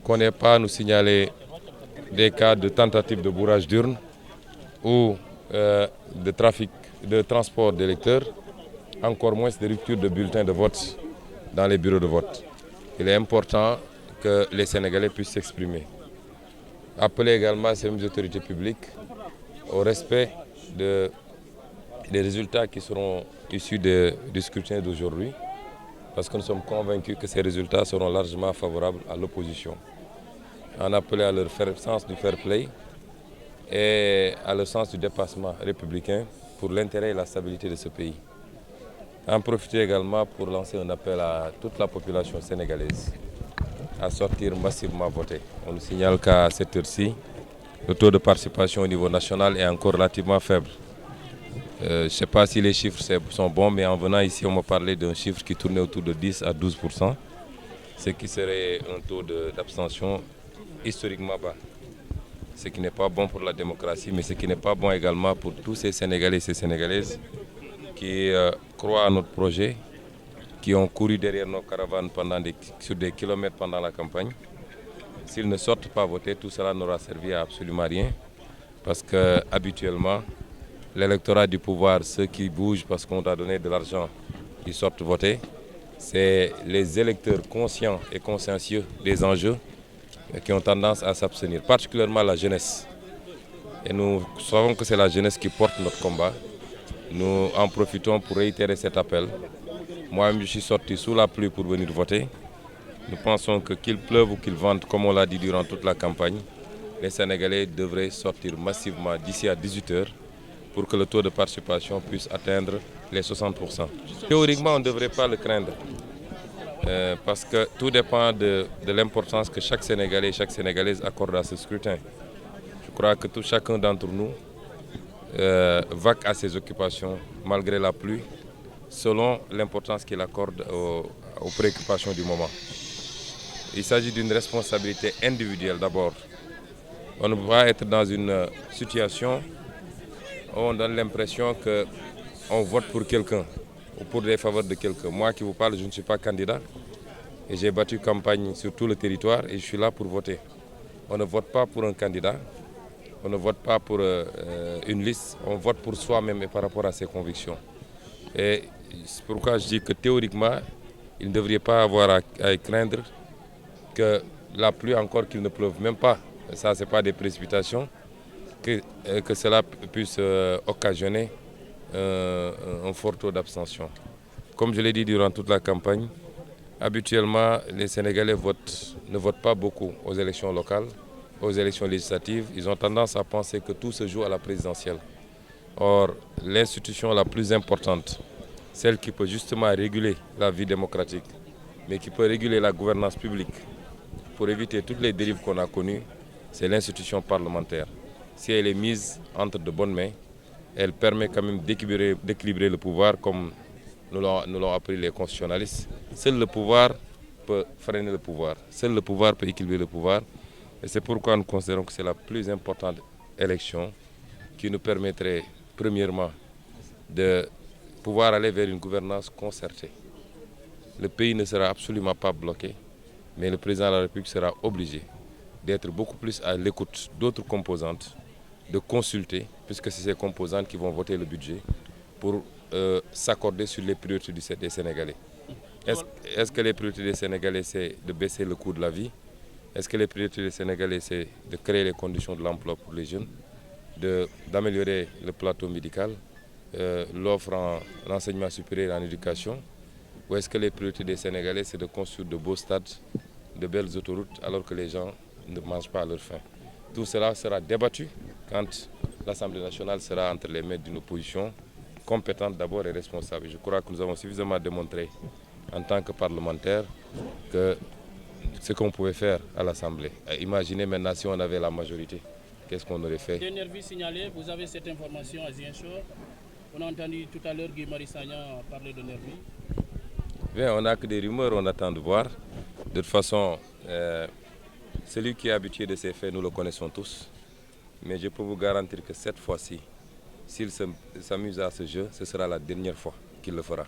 qu'on n'ait pas à nous signaler des cas de tentative de bourrage d'urnes ou de transport d'électeurs, encore moins de rupture de bulletins de vote dans les bureaux de vote. Il est important que les Sénégalais puissent s'exprimer. Appeler également ces mêmes autorités publiques au respect des résultats qui seront issus du scrutin d'aujourd'hui, parce que nous sommes convaincus que ces résultats seront largement favorables à l'opposition. En appelant à leur sens du fair play et à leur sens du dépassement républicain pour l'intérêt et la stabilité de ce pays. En profiter également pour lancer un appel à toute la population sénégalaise à sortir massivement voter. On nous signale qu'à cette heure-ci, le taux de participation au niveau national est encore relativement faible. Je ne sais pas si les chiffres sont bons, mais en venant ici, on m'a parlé d'un chiffre qui tournait autour de 10 à 12%, ce qui serait un taux d'abstention historiquement bas. Ce qui n'est pas bon pour la démocratie, mais ce qui n'est pas bon également pour tous ces Sénégalais et ces Sénégalaises qui croient à notre projet, qui ont couru derrière nos caravanes sur des kilomètres pendant la campagne. S'ils ne sortent pas voter, tout cela n'aura servi à absolument rien, parce que habituellement, l'électorat du pouvoir, ceux qui bougent parce qu'on a donné de l'argent, qui sortent voter, c'est les électeurs conscients et consciencieux des enjeux qui ont tendance à s'abstenir, particulièrement la jeunesse. Et nous savons que c'est la jeunesse qui porte notre combat. Nous en profitons pour réitérer cet appel. Moi-même, je suis sorti sous la pluie pour venir voter. Nous pensons que qu'il pleuve ou qu'il vente, comme on l'a dit durant toute la campagne, les Sénégalais devraient sortir massivement d'ici à 18h pour que le taux de participation puisse atteindre les 60%. Théoriquement, on ne devrait pas le craindre, parce que tout dépend de l'importance que chaque Sénégalais et chaque Sénégalaise accorde à ce scrutin. Je crois que chacun d'entre nous vaque à ses occupations malgré la pluie, selon l'importance qu'il accorde aux préoccupations du moment. Il s'agit d'une responsabilité individuelle d'abord. On ne peut pas être dans une situation où on donne l'impression qu'on vote pour quelqu'un ou pour les faveurs de quelqu'un. Moi qui vous parle, je ne suis pas candidat et j'ai battu campagne sur tout le territoire et je suis là pour voter. On ne vote pas pour un candidat, on ne vote pas pour une liste, on vote pour soi-même et par rapport à ses convictions. Et c'est pourquoi je dis que théoriquement, il ne devrait pas avoir à craindre que la pluie, encore qu'il ne pleuve même pas, ça c'est pas des précipitations, que cela puisse occasionner un fort taux d'abstention. Comme je l'ai dit durant toute la campagne, habituellement les Sénégalais ne votent pas beaucoup aux élections locales, aux élections législatives. Ils ont tendance à penser que tout se joue à la présidentielle. Or, l'institution la plus importante, celle qui peut justement réguler la vie démocratique, mais qui peut réguler la gouvernance publique pour éviter toutes les dérives qu'on a connues, c'est l'institution parlementaire. Si elle est mise entre de bonnes mains, elle permet quand même d'équilibrer le pouvoir comme nous l'ont appris les constitutionnalistes. Seul le pouvoir peut freiner le pouvoir, seul le pouvoir peut équilibrer le pouvoir. Et c'est pourquoi nous considérons que c'est la plus importante élection qui nous permettrait, premièrement, de pouvoir aller vers une gouvernance concertée. Le pays ne sera absolument pas bloqué, mais le président de la République sera obligé d'être beaucoup plus à l'écoute d'autres composantes, de consulter, puisque c'est ces composantes qui vont voter le budget, pour s'accorder sur les priorités des Sénégalais. Est-ce que les priorités des Sénégalais, c'est de baisser le coût de la vie? Est-ce que les priorités des Sénégalais, c'est de créer les conditions de l'emploi pour les jeunes, d'améliorer le plateau médical, l'offre en enseignement supérieur et en éducation? Ou est-ce que les priorités des Sénégalais, c'est de construire de beaux stades, de belles autoroutes, alors que les gens ne mangent pas à leur faim? Tout cela sera débattu quand l'Assemblée nationale sera entre les mains d'une opposition compétente d'abord et responsable. Je crois que nous avons suffisamment démontré en tant que parlementaires que ce qu'on pouvait faire à l'Assemblée. Imaginez maintenant si on avait la majorité, qu'est-ce qu'on aurait fait? Des nervis signalés, vous avez cette information à Ziguinchor. On a entendu tout à l'heure Guy Marius Sagna parler de nervis. Bien, on n'a que des rumeurs, on attend de voir. De toute façon, celui qui est habitué de ces faits, nous le connaissons tous. Mais je peux vous garantir que cette fois-ci, s'il s'amuse à ce jeu, ce sera la dernière fois qu'il le fera.